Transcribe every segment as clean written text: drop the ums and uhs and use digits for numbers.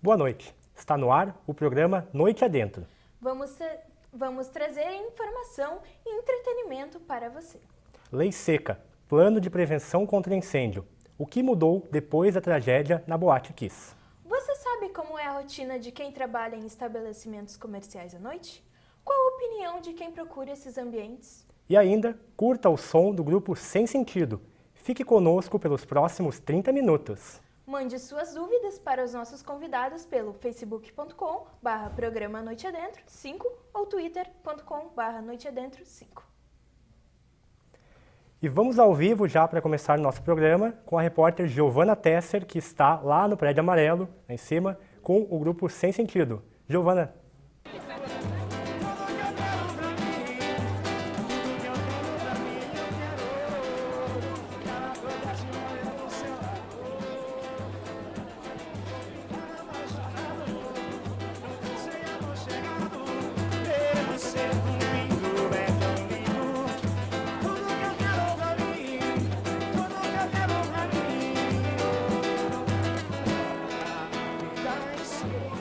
Boa noite. Está no ar o programa Noite Adentro. Vamos trazer informação e entretenimento para você. Lei Seca, plano de prevenção contra incêndio. O que mudou depois da tragédia na Boate Kiss? Você sabe como é a rotina de quem trabalha em estabelecimentos comerciais à noite? Qual a opinião de quem procura esses ambientes? E ainda, curta o som do grupo Sem Sentido. Fique conosco pelos próximos 30 minutos. Mande suas dúvidas para os nossos convidados pelo facebook.com/programa Noite Adentro 5 ou twitter.com/Noite Adentro 5. E vamos ao vivo já para começar nosso programa com a repórter Giovana Tesser, que está lá no Prédio Amarelo, lá em cima, com o grupo Sem Sentido. Giovana.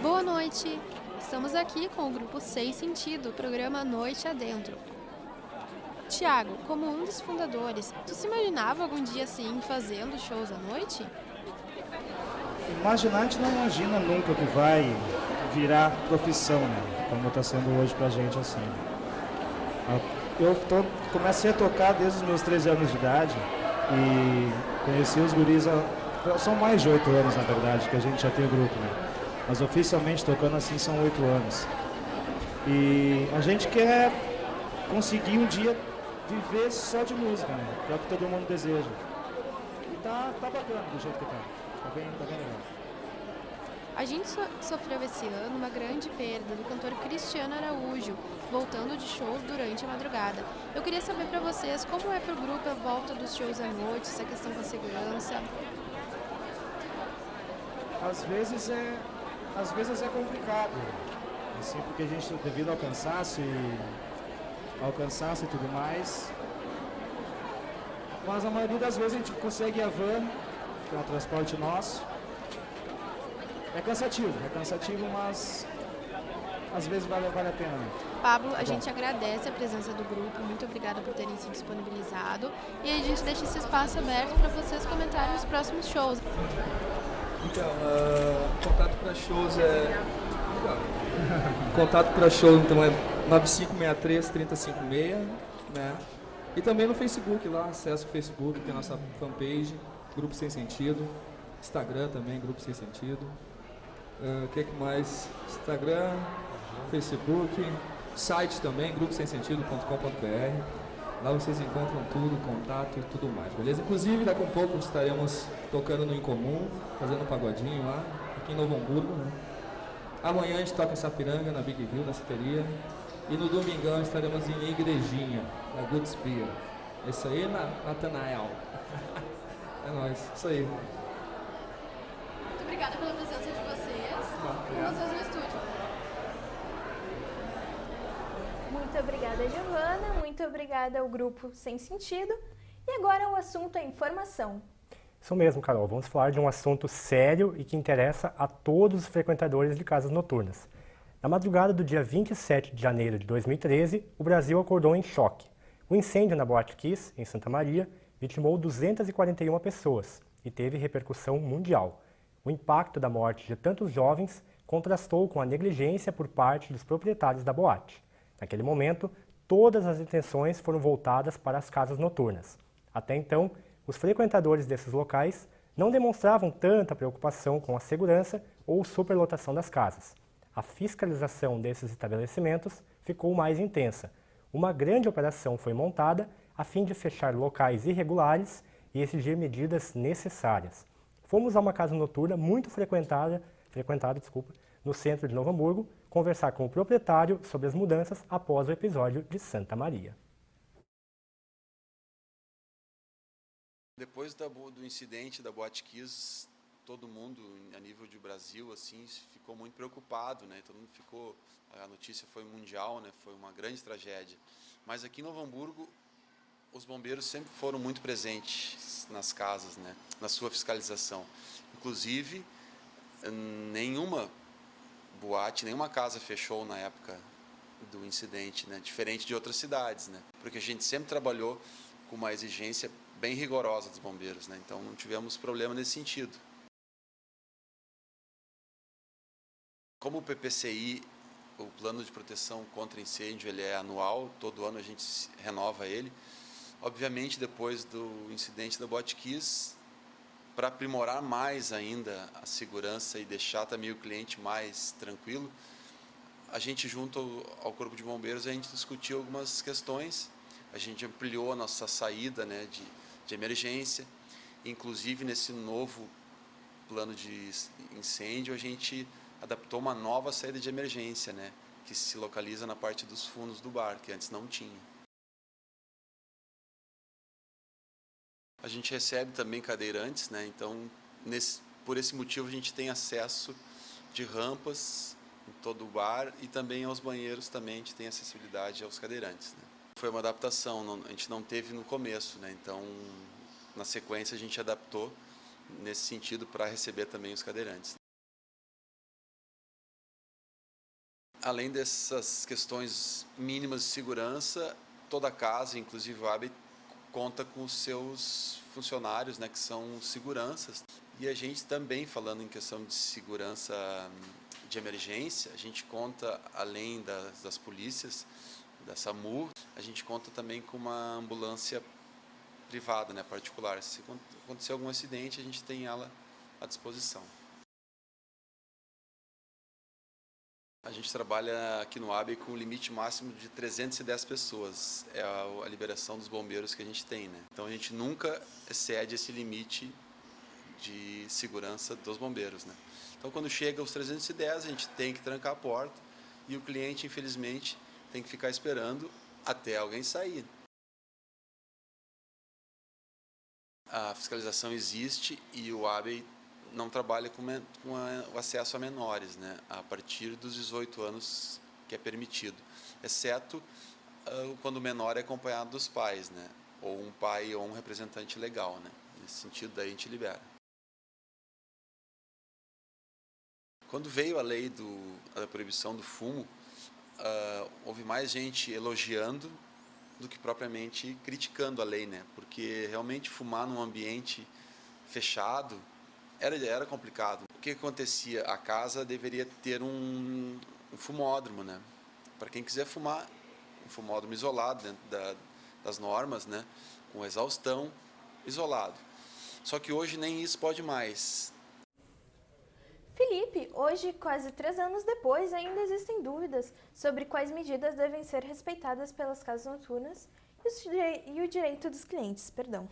Boa noite! Estamos aqui com o grupo Sem Sentido, programa Noite Adentro. Tiago, como um dos fundadores, tu se imaginava algum dia assim fazendo shows à noite? Imaginar, a gente não imagina nunca que vai virar profissão, né? Como está sendo hoje pra gente assim. Comecei a tocar desde os meus 13 anos de idade e conheci os guris, são mais de 8 anos na verdade, que a gente já tem o grupo, né? Mas oficialmente tocando assim são 8 anos. E a gente quer conseguir um dia viver só de música, né? Que é o que todo mundo deseja. E tá bacana do jeito que tá. Tá bem legal. A gente sofreu esse ano uma grande perda do cantor Cristiano Araújo, voltando de shows durante a madrugada. Eu queria saber pra vocês como é pro grupo a volta dos shows à noite, essa questão com a segurança. Às vezes é complicado, assim, porque a gente, devido ao cansaço e tudo mais, mas a maioria das vezes a gente consegue ir a van, que é um transporte nosso. É cansativo, mas às vezes vale a pena. Pablo, a gente agradece a presença do grupo, muito obrigada por terem se disponibilizado e a gente deixa esse espaço aberto para vocês comentarem os próximos shows. Então, contato para shows contato para show então é 9563-3056, né? E também no Facebook lá, acessa o Facebook, tem a nossa fanpage, Grupo Sem Sentido, Instagram também, Grupo Sem Sentido. O que mais? Instagram, Facebook, site também, gruposemsentido.com.br. Lá vocês encontram tudo, contato e tudo mais, beleza? Inclusive, daqui a pouco estaremos tocando no Incomum, fazendo um pagodinho lá, aqui em Novo Hamburgo, né? Amanhã a gente toca em Sapiranga, na Big Hill, na Citeria. E no domingão estaremos em Igrejinha, na Good Spear. Isso aí, Natanael. É nóis, isso aí. Muito obrigada pela presença de vocês. Com vocês no estúdio. Muito obrigada, Giovana. Muito obrigada ao grupo Sem Sentido. E agora o assunto é informação. Isso mesmo, Carol. Vamos falar de um assunto sério e que interessa a todos os frequentadores de casas noturnas. Na madrugada do dia 27 de janeiro de 2013, o Brasil acordou em choque. O incêndio na Boate Kiss, em Santa Maria, vitimou 241 pessoas e teve repercussão mundial. O impacto da morte de tantos jovens contrastou com a negligência por parte dos proprietários da boate. Naquele momento, todas as atenções foram voltadas para as casas noturnas. Até então, os frequentadores desses locais não demonstravam tanta preocupação com a segurança ou superlotação das casas. A fiscalização desses estabelecimentos ficou mais intensa. Uma grande operação foi montada a fim de fechar locais irregulares e exigir medidas necessárias. Fomos a uma casa noturna muito frequentada no centro de Novo Hamburgo, conversar com o proprietário sobre as mudanças após o episódio de Santa Maria. Depois do incidente da Boate Kiss, todo mundo, a nível de Brasil, assim, ficou muito preocupado, né? Todo mundo ficou, a notícia foi mundial, né? Foi uma grande tragédia. Mas aqui em Novo Hamburgo, os bombeiros sempre foram muito presentes nas casas, né? Na sua fiscalização. Inclusive, Nenhuma boate, nenhuma casa fechou na época do incidente, né? Diferente de outras cidades, né? Porque a gente sempre trabalhou com uma exigência bem rigorosa dos bombeiros, né? Então não tivemos problema nesse sentido. Como o PPCI, o Plano de Proteção contra Incêndio, ele é anual, todo ano a gente renova ele. Obviamente, depois do incidente da Boate Kiss, para aprimorar mais ainda a segurança e deixar também o cliente mais tranquilo, a gente, junto ao Corpo de Bombeiros, a gente discutiu algumas questões. A gente ampliou a nossa saída, né, de emergência. Inclusive, nesse novo plano de incêndio, a gente adaptou uma nova saída de emergência, né, que se localiza na parte dos fundos do bar, que antes não tinha. A gente recebe também cadeirantes, né? Então, por esse motivo, a gente tem acesso de rampas em todo o bar e também aos banheiros também a gente tem acessibilidade aos cadeirantes, né? Foi uma adaptação, a gente não teve no começo, né? Então, na sequência, a gente adaptou nesse sentido para receber também os cadeirantes. Além dessas questões mínimas de segurança, toda a casa, inclusive o AB, conta com os seus funcionários, né, que são seguranças. E a gente também, falando em questão de segurança de emergência, a gente conta, além das polícias, da SAMU, a gente conta também com uma ambulância privada, né, particular. Se acontecer algum acidente, a gente tem ela à disposição. A gente trabalha aqui no AB com um limite máximo de 310 pessoas. É a liberação dos bombeiros que a gente tem, né? Então a gente nunca excede esse limite de segurança dos bombeiros, né? Então quando chega aos 310, a gente tem que trancar a porta e o cliente, infelizmente, tem que ficar esperando até alguém sair. A fiscalização existe e o AB não trabalha com o acesso a menores, né, a partir dos 18 anos que é permitido, exceto quando o menor é acompanhado dos pais, né, ou um pai ou um representante legal, né. Nesse sentido, daí a gente libera. Quando veio a lei da proibição do fumo, houve mais gente elogiando do que propriamente criticando a lei, né, porque realmente fumar num ambiente fechado era complicado. O que acontecia? A casa deveria ter um fumódromo, né? Para quem quiser fumar, um fumódromo isolado dentro das normas, né? Com exaustão, isolado. Só que hoje nem isso pode mais. Felipe, hoje, quase 3 anos depois, ainda existem dúvidas sobre quais medidas devem ser respeitadas pelas casas noturnas e o direito dos clientes, perdão.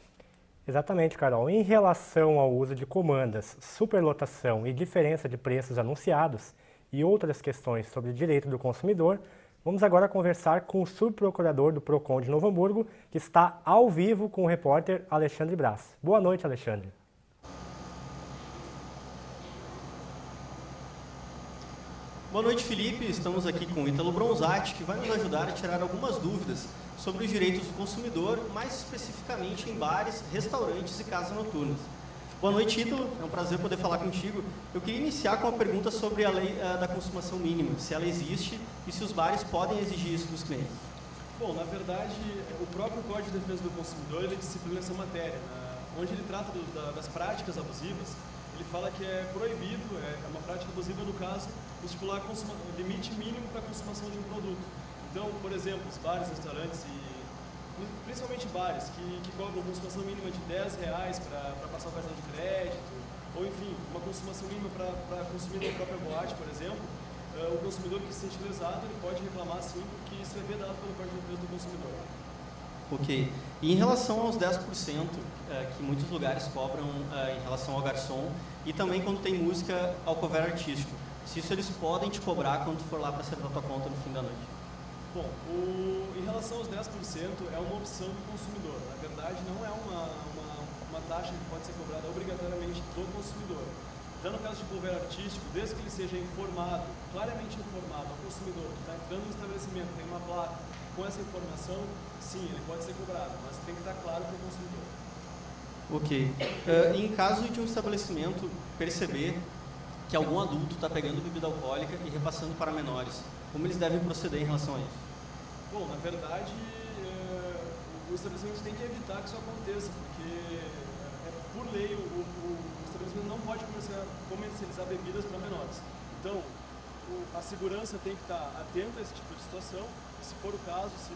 Exatamente, Carol. Em relação ao uso de comandas, superlotação e diferença de preços anunciados e outras questões sobre o direito do consumidor, vamos agora conversar com o subprocurador do PROCON de Novo Hamburgo, que está ao vivo com o repórter Alexandre Brás. Boa noite, Alexandre. Boa noite, Felipe. Estamos aqui com o Ítalo Bronzatti, que vai nos ajudar a tirar algumas dúvidas sobre os direitos do consumidor, mais especificamente em bares, restaurantes e casas noturnas. Boa noite, Ítalo. É um prazer poder falar contigo. Eu queria iniciar com uma pergunta sobre a lei da consumação mínima, se ela existe e se os bares podem exigir isso dos clientes. Bom, na verdade, o próprio Código de Defesa do Consumidor ele disciplina essa matéria, onde ele trata das práticas abusivas. Ele fala que é proibido, é uma prática abusiva no caso, estipular limite mínimo para a consumação de um produto. Então, por exemplo, os bares, restaurantes e principalmente bares que cobram consumação mínima de R$10 para passar o cartão de crédito, ou enfim, uma consumação mínima para consumir na própria boate, por exemplo, o consumidor que se sente lesado, ele pode reclamar sim, porque isso é vedado pelo Código de Defesa do Consumidor. Ok. E em relação aos 10% que muitos lugares cobram em relação ao garçom e também quando tem música ao cover artístico, se isso eles podem te cobrar quando tu for lá para acertar tua conta no fim da noite? Bom, em relação aos 10% é uma opção do consumidor. Na verdade, não é uma taxa que pode ser cobrada obrigatoriamente do consumidor. Já no caso de cover artístico, desde que ele seja informado, claramente informado ao consumidor que está entrando no estabelecimento, tem uma placa com essa informação, sim, ele pode ser cobrado, mas tem que estar claro para o consumidor. Ok. Em caso de um estabelecimento perceber que algum adulto está pegando bebida alcoólica e repassando para menores. Como eles devem proceder em relação a isso? Bom, na verdade, o estabelecimento tem que evitar que isso aconteça, porque, por lei, o estabelecimento não pode comercializar bebidas para menores. Então, a segurança tem que estar atenta a esse tipo de situação, e se for o caso, se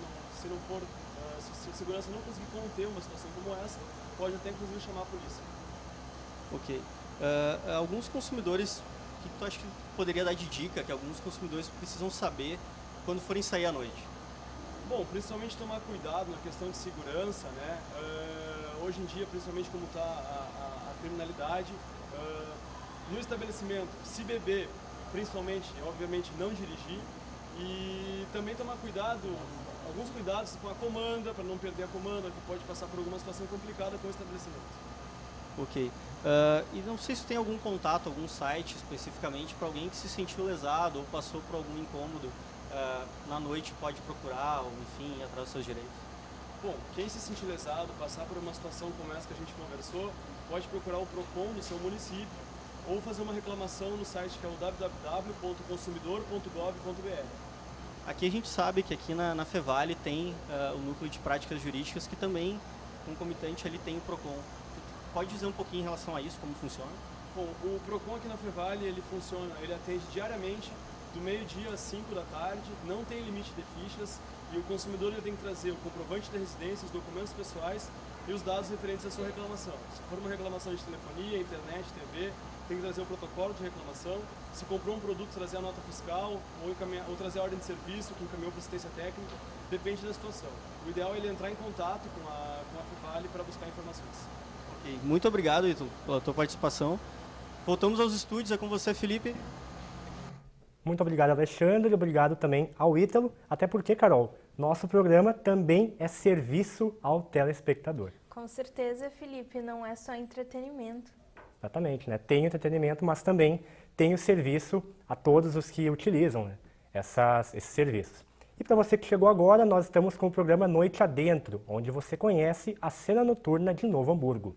a segurança não conseguir conter uma situação como essa, pode até inclusive chamar a polícia. Ok. Alguns consumidores, o que tu acha que poderia dar de dica que alguns consumidores precisam saber quando forem sair à noite? Bom, principalmente tomar cuidado na questão de segurança, né? Hoje em dia, principalmente como está a criminalidade, no estabelecimento, se beber, principalmente, obviamente, não dirigir, e também tomar alguns cuidados com a comanda, para não perder a comanda, que pode passar por alguma situação complicada com o estabelecimento. Ok. E não sei se tem algum contato, algum site especificamente para alguém que se sentiu lesado ou passou por algum incômodo na noite pode procurar, ou enfim, ir atrás dos seus direitos. Bom, quem se sentir lesado, passar por uma situação como essa que a gente conversou, pode procurar o PROCON do seu município ou fazer uma reclamação no site que é o www.consumidor.gov.br. Aqui a gente sabe que aqui na Fevale tem o Núcleo de Práticas Jurídicas, que também, concomitante, ali tem o PROCON. Pode dizer um pouquinho em relação a isso, como funciona? Bom, o PROCON aqui na Fevale, ele atende diariamente, do meio-dia às 5 da tarde, não tem limite de fichas, e o consumidor ele tem que trazer o comprovante de residência, os documentos pessoais e os dados referentes à sua reclamação. Se for uma reclamação de telefonia, internet, TV, tem que trazer o protocolo de reclamação. Se comprou um produto, trazer a nota fiscal ou trazer a ordem de serviço que encaminhou para assistência técnica, depende da situação. O ideal é ele entrar em contato com a Fevale para buscar informações. Ok, muito obrigado, Ítalo, pela tua participação. Voltamos aos estúdios, é com você, Felipe. Muito obrigado, Alexandre, e obrigado também ao Ítalo, até porque, Carol, nosso programa também é serviço ao telespectador. Com certeza, Felipe, não é só entretenimento. Exatamente, né? Tem entretenimento, mas também tem o serviço a todos os que utilizam, né, esses serviços. E para você que chegou agora, nós estamos com o programa Noite Adentro, onde você conhece a cena noturna de Novo Hamburgo.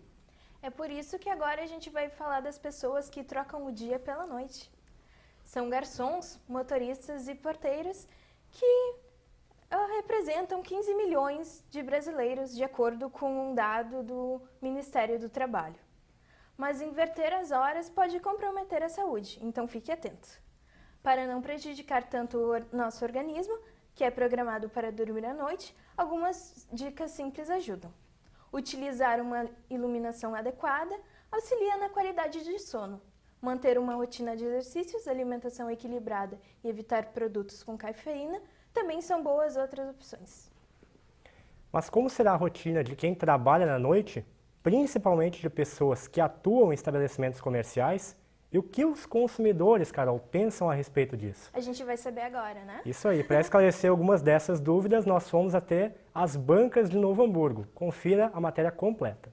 É por isso que agora a gente vai falar das pessoas que trocam o dia pela noite. São garçons, motoristas e porteiros que representam 15 milhões de brasileiros, de acordo com um dado do Ministério do Trabalho. Mas inverter as horas pode comprometer a saúde, então fique atento. Para não prejudicar tanto o nosso organismo, que é programado para dormir à noite, algumas dicas simples ajudam. Utilizar uma iluminação adequada auxilia na qualidade de sono. Manter uma rotina de exercícios, alimentação equilibrada e evitar produtos com cafeína também são boas outras opções. Mas como será a rotina de quem trabalha na noite, principalmente de pessoas que atuam em estabelecimentos comerciais, e o que os consumidores, Carol, pensam a respeito disso? A gente vai saber agora, né? Isso aí, para esclarecer algumas dessas dúvidas, nós fomos até as bancas de Novo Hamburgo. Confira a matéria completa.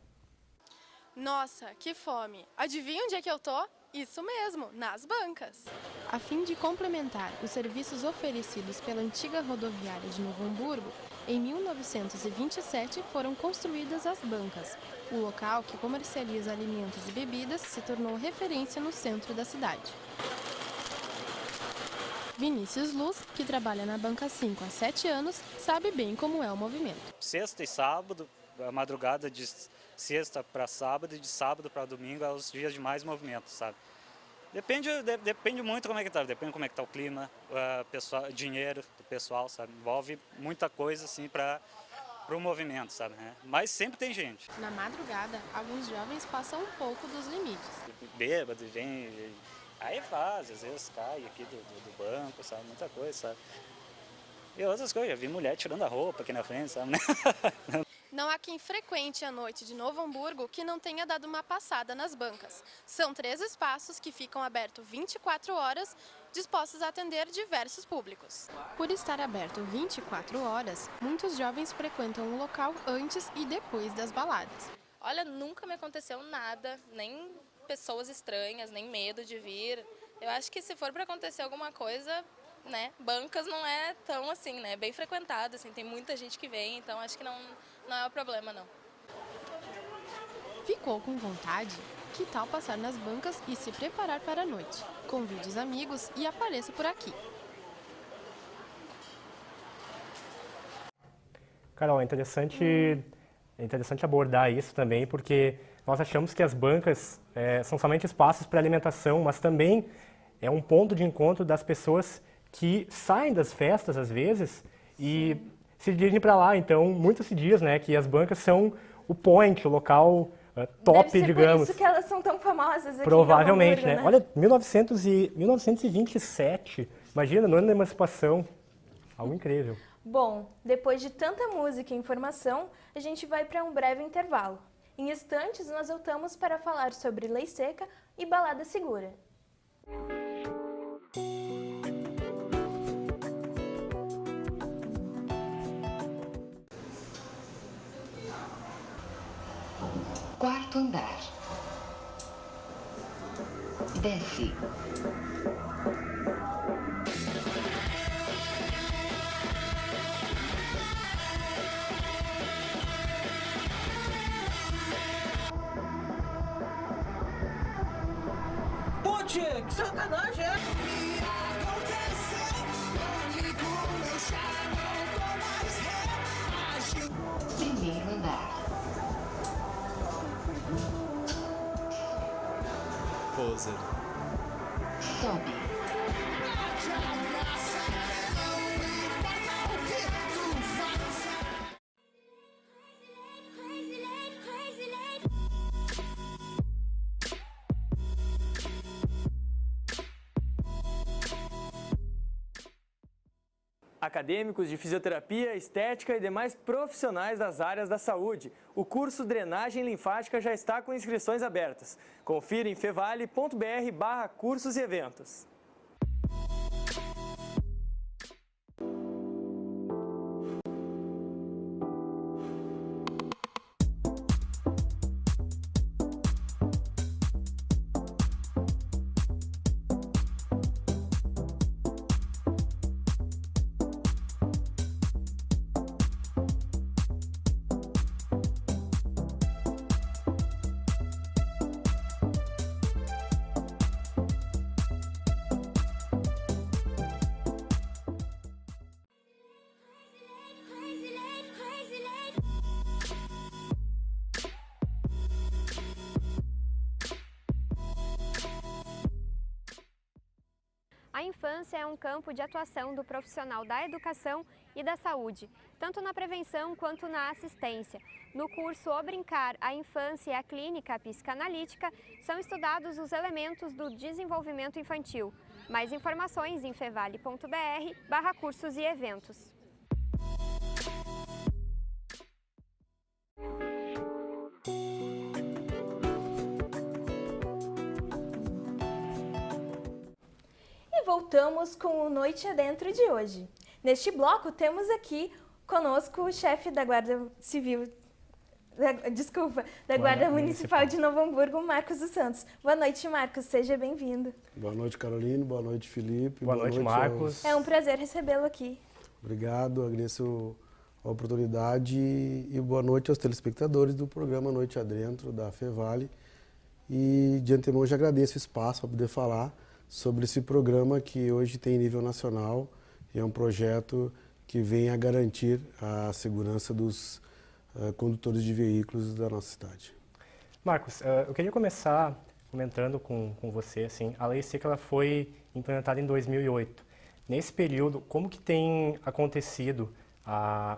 Nossa, que fome! Adivinha onde é que eu tô? Isso mesmo, nas bancas. A fim de complementar os serviços oferecidos pela antiga rodoviária de Novo Hamburgo, em 1927 foram construídas as bancas. O local que comercializa alimentos e bebidas se tornou referência no centro da cidade. Vinícius Luz, que trabalha na banca 5 há 7 anos, sabe bem como é o movimento. Sexta e sábado, a madrugada de sexta para sábado e de sábado para domingo é os dias de mais movimento, sabe? Depende muito como é que tá, depende como é que tá o clima, dinheiro do pessoal, sabe? Envolve muita coisa assim para o movimento, sabe? Mas sempre tem gente. Na madrugada, alguns jovens passam um pouco dos limites. Bêbado, vem, aí faz, às vezes cai aqui do banco, sabe? Muita coisa, sabe? E outras coisas, já vi mulher tirando a roupa aqui na frente, sabe? Não há quem frequente a noite de Novo Hamburgo que não tenha dado uma passada nas bancas. São 3 espaços que ficam abertos 24 horas, dispostos a atender diversos públicos. Por estar aberto 24 horas, muitos jovens frequentam o local antes e depois das baladas. Olha, nunca me aconteceu nada, nem pessoas estranhas, nem medo de vir. Eu acho que se for para acontecer alguma coisa, né, bancas não é tão assim, né, bem frequentado, assim, tem muita gente que vem, então acho que não é o problema, não. Ficou com vontade? Que tal passar nas bancas e se preparar para a noite? Convide os amigos e apareça por aqui. Carol, é interessante abordar isso também, porque nós achamos que as bancas são somente espaços para alimentação, mas também é um ponto de encontro das pessoas que saem das festas, às vezes, e se dirigem para lá. Então, muito se diz, né, que as bancas são o point, o local top, Deve ser digamos. por isso que elas são tão famosas aqui Provavelmente, em Novo né? Olha, 1927, imagina, no ano da emancipação, algo incrível. Bom, depois de tanta música e informação, a gente vai para um breve intervalo. Em instantes, nós voltamos para falar sobre lei seca e balada segura. Quarto andar. Desce. Poxa, que sacanagem é? Primeiro andar. Poser. Sobe. Acadêmicos de fisioterapia, estética e demais profissionais das áreas da saúde. O curso Drenagem Linfática já está com inscrições abertas. Confira em fevale.br/cursos e eventos. A infância é um campo de atuação do profissional da educação e da saúde, tanto na prevenção quanto na assistência. No curso O Brincar, a Infância e a Clínica Psicanalítica são estudados os elementos do desenvolvimento infantil. Mais informações em fevale.br/cursos e eventos. Voltamos com o Noite Adentro de hoje. Neste bloco, temos aqui conosco o chefe da Guarda Civil, da Guarda Municipal de Novo Hamburgo, Marcos dos Santos. Boa noite, Marcos, seja bem-vindo. Boa noite, Caroline, boa noite, Felipe. Boa noite, Marcos. É um prazer recebê-lo aqui. Obrigado, agradeço a oportunidade e boa noite aos telespectadores do programa Noite Adentro, da Fevale. E de antemão já agradeço o espaço para poder falar sobre esse programa que hoje tem nível nacional e é um projeto que vem a garantir a segurança dos condutores de veículos da nossa cidade. Marcos, eu queria começar comentando com você, assim, a lei seca ela foi implementada em 2008. Nesse período, como que tem acontecido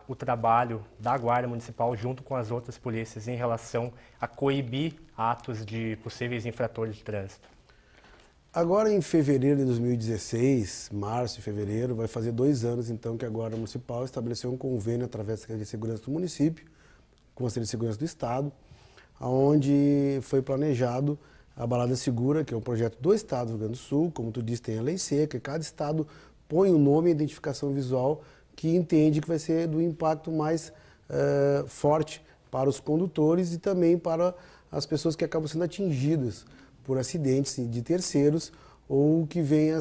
o trabalho da Guarda Municipal junto com as outras polícias em relação a coibir atos de possíveis infratores de trânsito? Agora, em fevereiro de 2016, março e fevereiro, vai fazer 2 anos, então, que a Guarda Municipal estabeleceu um convênio através da Secretaria de Segurança do município, com a Secretaria de Segurança do Estado, onde foi planejado a Balada Segura, que é um projeto do Estado do Rio Grande do Sul. Como tu disse, tem a lei seca, e cada estado põe o nome e a identificação visual que entende que vai ser do impacto mais forte para os condutores e também para as pessoas que acabam sendo atingidas por acidentes de terceiros ou que venha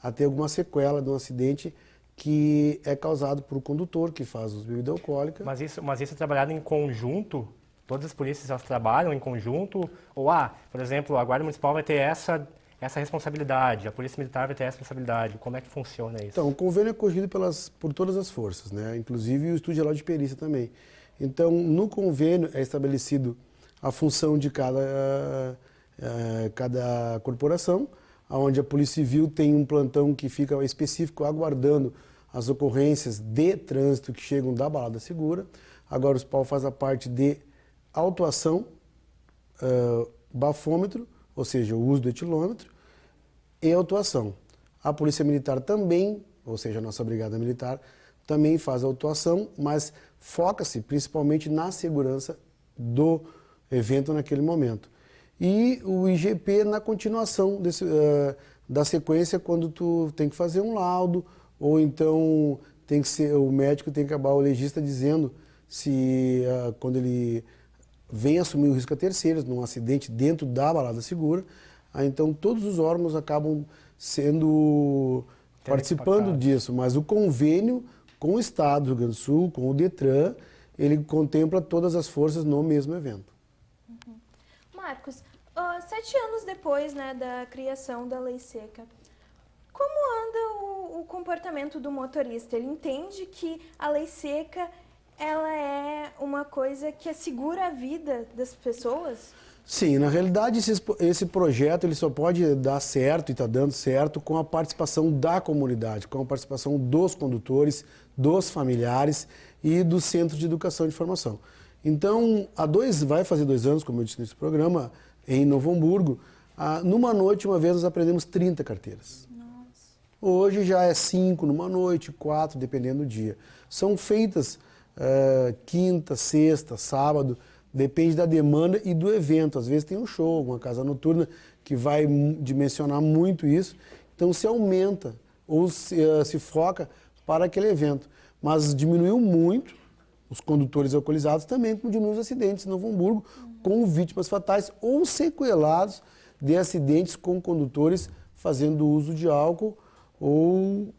a ter alguma sequela de um acidente que é causado por um condutor que faz uso de bebida alcoólica. Mas isso é trabalhado em conjunto Todas as polícias elas trabalham em conjunto? Ou, por exemplo, a Guarda Municipal vai ter essa responsabilidade, a Polícia Militar vai ter essa responsabilidade. Como é que funciona isso? Então, o convênio é corrigido por todas as forças, né? Inclusive o Estúdio Geral de Perícia também. Então, no convênio é estabelecido a função de cada corporação, onde a Polícia Civil tem um plantão que fica específico aguardando as ocorrências de trânsito que chegam da balada segura. Agora o SPAL faz a parte de autuação, bafômetro, ou seja, o uso do etilômetro, e autuação. A Polícia Militar também, ou seja, a nossa Brigada Militar, também faz a autuação, mas foca-se principalmente na segurança do evento naquele momento. E o IGP na continuação da sequência, quando tu tem que fazer um laudo, ou então o médico tem que acabar, o legista, dizendo se quando ele vem assumir o risco a terceiros, num acidente dentro da balada segura, então todos os órgãos acabam participando disso, mas o convênio com o Estado do Rio Grande do Sul, com o DETRAN, ele contempla todas as forças no mesmo evento. Marcos, 7 anos depois, né, da criação da Lei Seca, como anda o comportamento do motorista? Ele entende que a Lei Seca ela é uma coisa que assegura a vida das pessoas? Sim, na realidade esse projeto ele só pode dar certo e está dando certo com a participação da comunidade, com a participação dos condutores, dos familiares e do Centro de Educação e de Formação. Então, vai fazer 2 anos, como eu disse nesse programa, em Novo Hamburgo, numa noite, uma vez, nós aprendemos 30 carteiras. Nossa. Hoje já é 5 numa noite, 4, dependendo do dia. São feitas quinta, sexta, sábado, depende da demanda e do evento. Às vezes tem um show, uma casa noturna que vai dimensionar muito isso. Então se aumenta ou se foca para aquele evento. Mas diminuiu muito os condutores alcoolizados também, como diminuiu os acidentes em Novo Hamburgo, com vítimas fatais ou sequelados de acidentes com condutores fazendo uso de álcool ou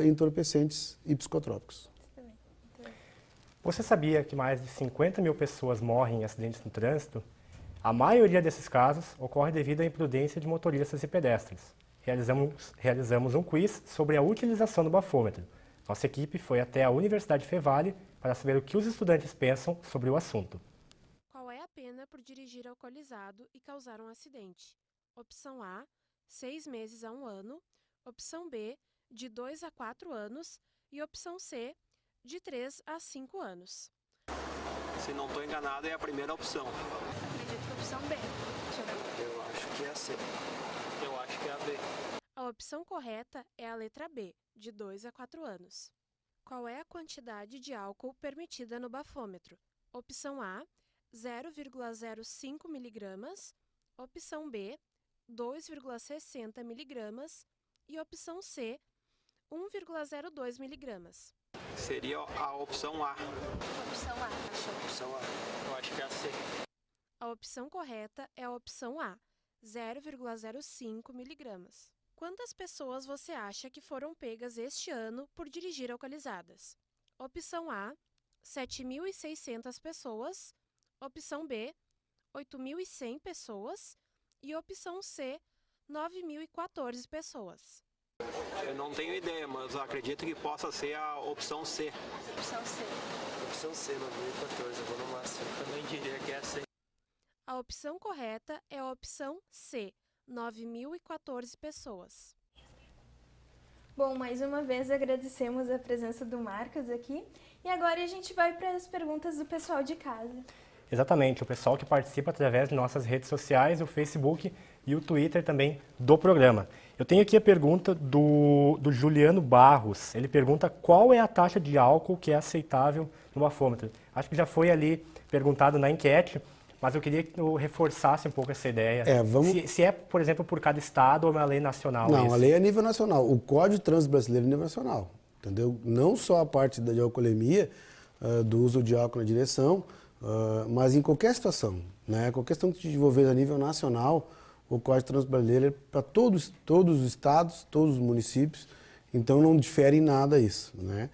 entorpecentes e psicotrópicos. Você sabia que mais de 50 mil pessoas morrem em acidentes no trânsito? A maioria desses casos ocorre devido à imprudência de motoristas e pedestres. Realizamos um quiz sobre a utilização do bafômetro. Nossa equipe foi até a Universidade Fevale para saber o que os estudantes pensam sobre o assunto. Qual é a pena por dirigir alcoolizado e causar um acidente? Opção A, 6 meses a 1 ano. Opção B, de 2 a 4 anos. E opção C, de 3 a 5 anos. Se não estou enganado, é a primeira opção. Acredito que a opção B. Eu acho que é a C. Eu acho que é a B. A opção correta é a letra B, de 2 a 4 anos. Qual é a quantidade de álcool permitida no bafômetro? Opção A, 0,05 mg. Opção B, 2,60 mg. E opção C, 1,02 mg. Seria a opção A. Opção A, achou? Opção A. Eu acho que é a C. A opção correta é a opção A, 0,05 mg. Quantas pessoas você acha que foram pegas este ano por dirigir alcoolizadas? Opção A, 7.600 pessoas. Opção B, 8.100 pessoas. E opção C, 9.014 pessoas. Eu não tenho ideia, mas eu acredito que possa ser a opção C. Opção C. Opção C, 2014, eu vou no máximo. Eu também diria que é a C. A opção correta é a opção C, 9.014 pessoas. Bom, mais uma vez agradecemos a presença do Marcos aqui. E agora a gente vai para as perguntas do pessoal de casa. Exatamente, o pessoal que participa através de nossas redes sociais, o Facebook e o Twitter também do programa. Eu tenho aqui a pergunta do Juliano Barros. Ele pergunta qual é a taxa de álcool que é aceitável no bafômetro. Acho que já foi ali perguntado na enquete, mas eu queria que tu reforçasse um pouco essa ideia. Se é, por exemplo, por cada estado ou uma lei nacional? Não, a lei é a nível nacional. O Código de Trânsito Brasileiro é nível nacional, entendeu? Não só a parte de alcoolemia, do uso de álcool na direção, mas em qualquer situação, né? Qualquer questão que te envolver a nível nacional, o Código de Trânsito Brasileiro é para todos os estados, todos os municípios, então não difere em nada isso, né?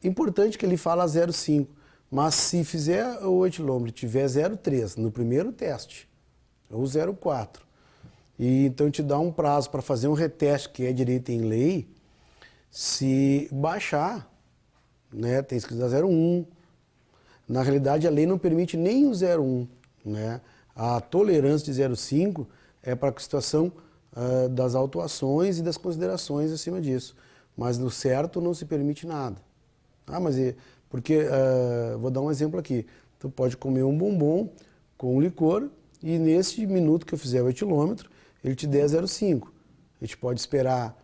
Importante que ele fala 0,5, Mas se fizer o etilômetro e tiver 0,3 no primeiro teste, ou 0,4, e então te dá um prazo para fazer um reteste, que é direito em lei, se baixar, né, tem escrito 0,1. Na realidade, a lei não permite nem o 0,1, né? A tolerância de 0,5 é para a situação das autuações e das considerações acima disso. Mas no certo não se permite nada. Porque, vou dar um exemplo aqui, tu pode comer um bombom com licor e nesse minuto que eu fizer o etilômetro, ele te der 0,5. A gente pode esperar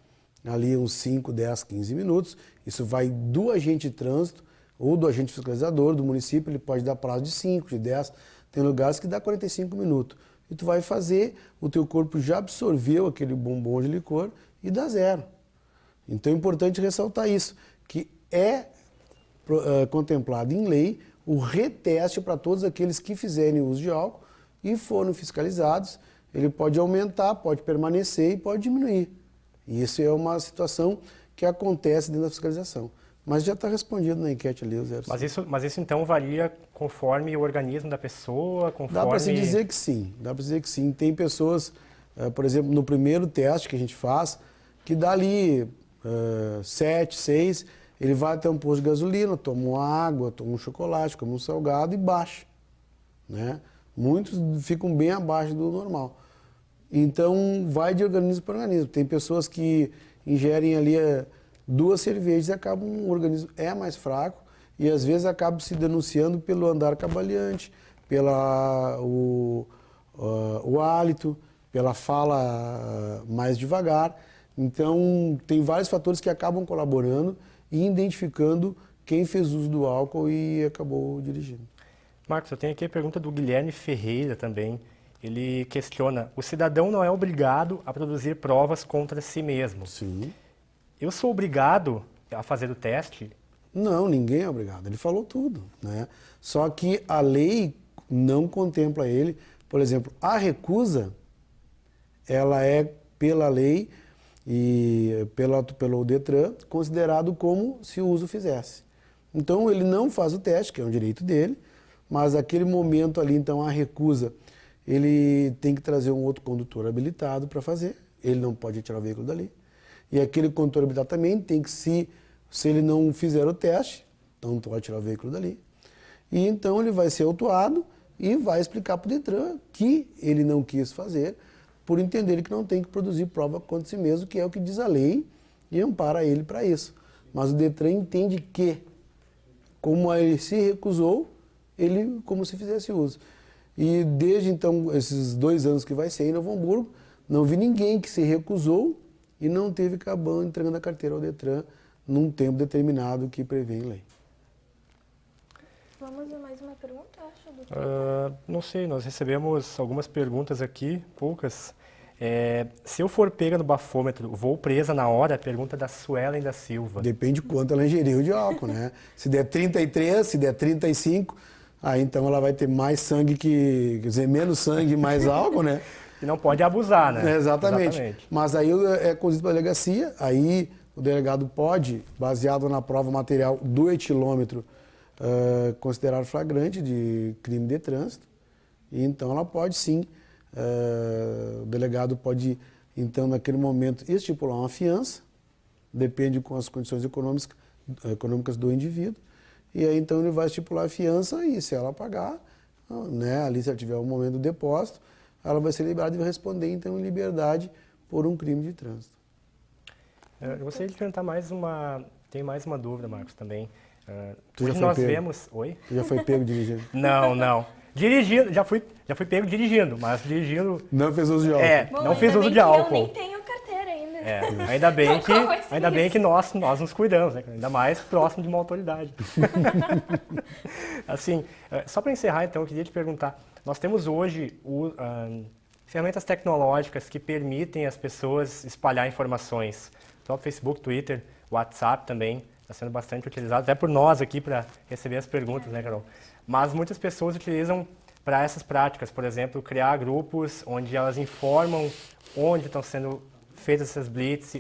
ali uns 5, 10, 15 minutos, isso vai do agente de trânsito ou do agente fiscalizador do município, ele pode dar prazo de 5, de 10, tem lugares que dá 45 minutos. E tu vai fazer, o teu corpo já absorveu aquele bombom de licor e dá 0. Então é importante ressaltar isso, que é contemplado em lei o reteste para todos aqueles que fizerem uso de álcool e foram fiscalizados. Ele pode aumentar, pode permanecer e pode diminuir. E isso é uma situação que acontece dentro da fiscalização. Mas já está respondido na enquete ali, o 0,5. Mas isso então varia conforme o organismo da pessoa, conforme... Dá para se dizer que sim, Tem pessoas, por exemplo, no primeiro teste que a gente faz, que dá ali 7, 6, ele vai até um posto de gasolina, toma uma água, toma um chocolate, come um salgado e baixa, né? Muitos ficam bem abaixo do normal. Então, vai de organismo para organismo. Tem pessoas que ingerem ali 2 cervejas e o organismo é mais fraco e às vezes acaba se denunciando pelo andar cambaleante, o hálito, pela fala mais devagar. Então, tem vários fatores que acabam colaborando e identificando quem fez uso do álcool e acabou dirigindo. Marcos, eu tenho aqui a pergunta do Guilherme Ferreira também. Ele questiona, o cidadão não é obrigado a produzir provas contra si mesmo. Sim. Eu sou obrigado a fazer o teste? Não, ninguém é obrigado. Ele falou tudo, né? Só que a lei não contempla ele. Por exemplo, a recusa, ela é, pela lei e pelo Detran, considerado como se o uso fizesse. Então, ele não faz o teste, que é um direito dele, mas aquele momento ali, então, a recusa, ele tem que trazer um outro condutor habilitado para fazer, ele não pode tirar o veículo dali. E aquele condutor habilitado também tem que, se ele não fizer o teste, então não pode tirar o veículo dali. E então ele vai ser autuado e vai explicar para o Detran que ele não quis fazer, por entender que não tem que produzir prova contra si mesmo, que é o que diz a lei e ampara ele para isso. Mas o Detran entende que, como ele se recusou, ele como se fizesse uso. E desde então, esses 2 anos que vai ser em Novo Hamburgo, não vi ninguém que se recusou e não teve cabão entregando a carteira ao Detran num tempo determinado que prevê em lei. Vamos a mais uma pergunta, acho, doutor? Não sei, nós recebemos algumas perguntas aqui, poucas. Se eu for pega no bafômetro, vou presa na hora? Pergunta da Suelen da Silva. Depende de quanto ela ingeriu de álcool, né? Se der 33, se der 35, aí então ela vai ter mais sangue quer dizer, menos sangue e mais álcool, né? E não pode abusar, né? Exatamente. Mas aí é conduzido para a delegacia, aí o delegado pode, baseado na prova material do etilômetro, considerar flagrante de crime de trânsito. E então ela pode sim, o delegado pode, então, naquele momento, estipular uma fiança, depende com as condições econômicas do indivíduo, e aí então ele vai estipular a fiança e se ela pagar, né, ali se ela tiver um momento do depósito, ela vai ser liberada e vai responder então em liberdade por um crime de trânsito. Eu gostaria de perguntar tem mais uma dúvida, Marcos, também. Tu já foi pego? Oi? Tu já foi pego dirigindo? Não. Dirigindo, já fui pego dirigindo, mas dirigindo... Não fez uso de álcool. Bom, não fiz uso de álcool. Eu nem tenho carteira ainda. Ainda bem que nós nos cuidamos, né? Ainda mais próximo de uma autoridade. Assim, só para encerrar, então, eu queria te perguntar, nós temos hoje ferramentas tecnológicas que permitem as pessoas espalhar informações. Então, Facebook, Twitter, WhatsApp também está sendo bastante utilizado, até por nós aqui para receber as perguntas, né, Carol? Mas muitas pessoas utilizam para essas práticas, por exemplo, criar grupos onde elas informam onde estão sendo feitas essas blitz,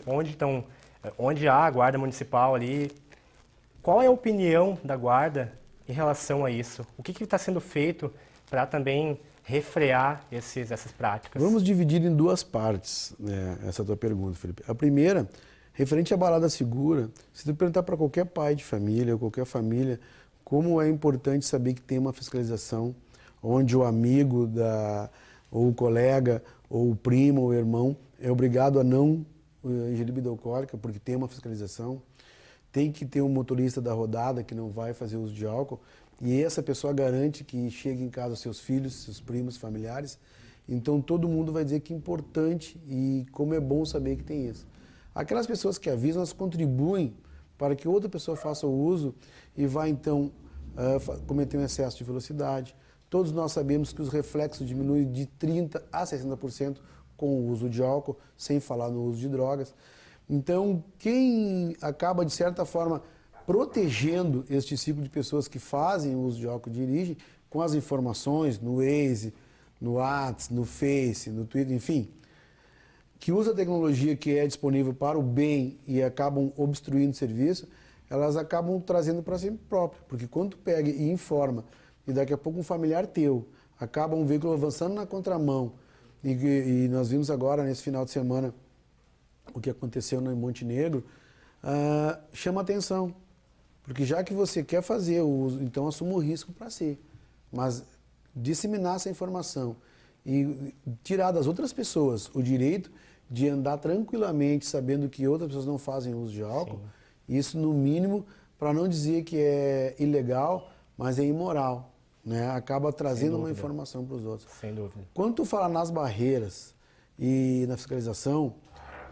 onde há a guarda municipal ali. Qual é a opinião da guarda em relação a isso? O que está sendo feito para também refrear essas práticas? Vamos dividir em duas partes, né, essa tua pergunta, Felipe. A primeira, referente à balada segura, se tu perguntar para qualquer pai de família ou qualquer família, como é importante saber que tem uma fiscalização, onde o amigo, ou o colega, ou o primo, ou o irmão, é obrigado a não ingerir bebida alcoólica, porque tem uma fiscalização. Tem que ter um motorista da rodada que não vai fazer uso de álcool, e essa pessoa garante que chegue em casa seus filhos, seus primos, familiares. Então todo mundo vai dizer que é importante e como é bom saber que tem isso. Aquelas pessoas que avisam, elas contribuem para que outra pessoa faça o uso e vá então cometer um excesso de velocidade. Todos nós sabemos que os reflexos diminuem de 30% a 60% com o uso de álcool, sem falar no uso de drogas. Então, quem acaba, de certa forma, protegendo este ciclo de pessoas que fazem o uso de álcool dirige, com as informações no Waze, no WhatsApp, no Face, no Twitter, enfim, que usa a tecnologia que é disponível para o bem e acabam obstruindo o serviço, elas acabam trazendo para si próprio. Porque quando tu pega e informa, e daqui a pouco um familiar teu acaba um veículo avançando na contramão, e nós vimos agora, nesse final de semana, o que aconteceu no Montenegro, chama atenção. Porque já que você quer fazer o uso, então assuma o risco para si. Mas disseminar essa informação e tirar das outras pessoas o direito de andar tranquilamente sabendo que outras pessoas não fazem uso de álcool, isso no mínimo, para não dizer que é ilegal, mas é imoral, né? Acaba trazendo uma informação para os outros. Sem dúvida. Quando tu fala nas barreiras e na fiscalização,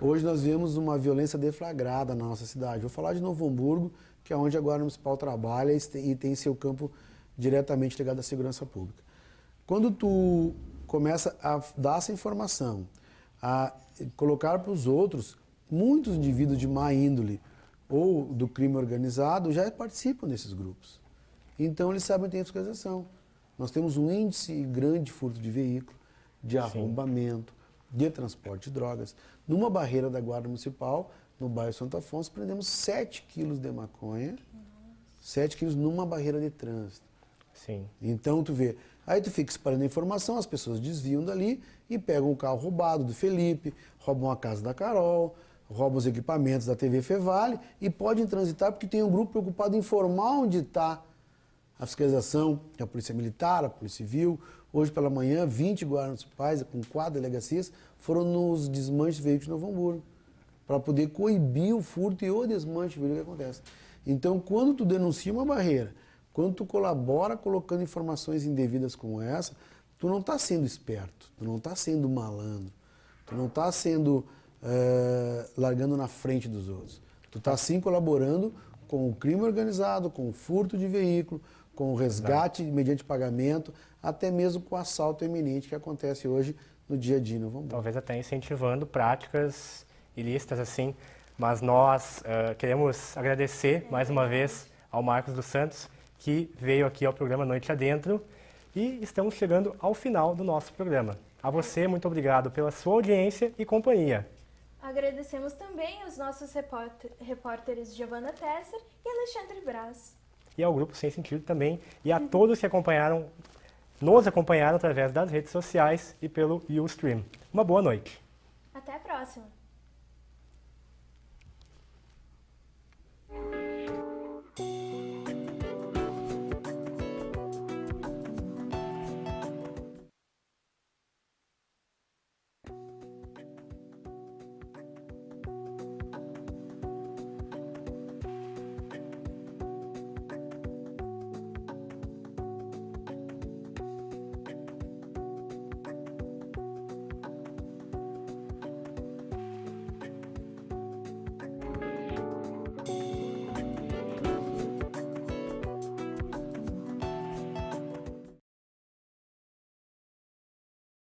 hoje nós vemos uma violência deflagrada na nossa cidade. Vou falar de Novo Hamburgo, que é onde a Guarda Municipal trabalha e tem seu campo diretamente ligado à segurança pública. Quando tu começa a dar essa informação, a colocar para os outros, muitos indivíduos de má índole ou do crime organizado já participam desses grupos. Então eles sabem que tem fiscalização. Nós temos um índice grande de furto de veículo, de arrombamento, de transporte de drogas. Numa barreira da Guarda Municipal, no bairro Santo Afonso, prendemos 7 quilos de maconha, 7 quilos numa barreira de trânsito. Sim. Então tu vê, aí tu fica espalhando a informação, as pessoas desviam dali e pegam o carro roubado do Felipe, roubam a casa da Carol, roubam os equipamentos da TV Fevale e podem transitar porque tem um grupo preocupado em informar onde está a fiscalização, a Polícia Militar, a Polícia Civil. Hoje pela manhã, 20 guardas municipais com 4 delegacias foram nos desmanches de veículos de Novo Hamburgo para poder coibir o furto e o desmanche de veículo que acontece. Então, quando tu denuncia uma barreira, quando tu colabora colocando informações indevidas como essa, tu não está sendo esperto, tu não está sendo malandro, tu não está sendo largando na frente dos outros. Tu está sim colaborando com o crime organizado, com o furto de veículo, com o resgate mediante pagamento, até mesmo com o assalto iminente que acontece hoje no dia a dia. Não vamos. Talvez até incentivando práticas ilícitas assim, mas nós queremos agradecer mais uma vez ao Marcos dos Santos, que veio aqui ao programa Noite Adentro, e estamos chegando ao final do nosso programa. A você, muito obrigado pela sua audiência e companhia. Agradecemos também aos nossos repórteres Giovana Tesser e Alexandre Braz. E ao Grupo Sem Sentido também, e a todos que nos acompanharam através das redes sociais e pelo Ustream. Uma boa noite. Até a próxima!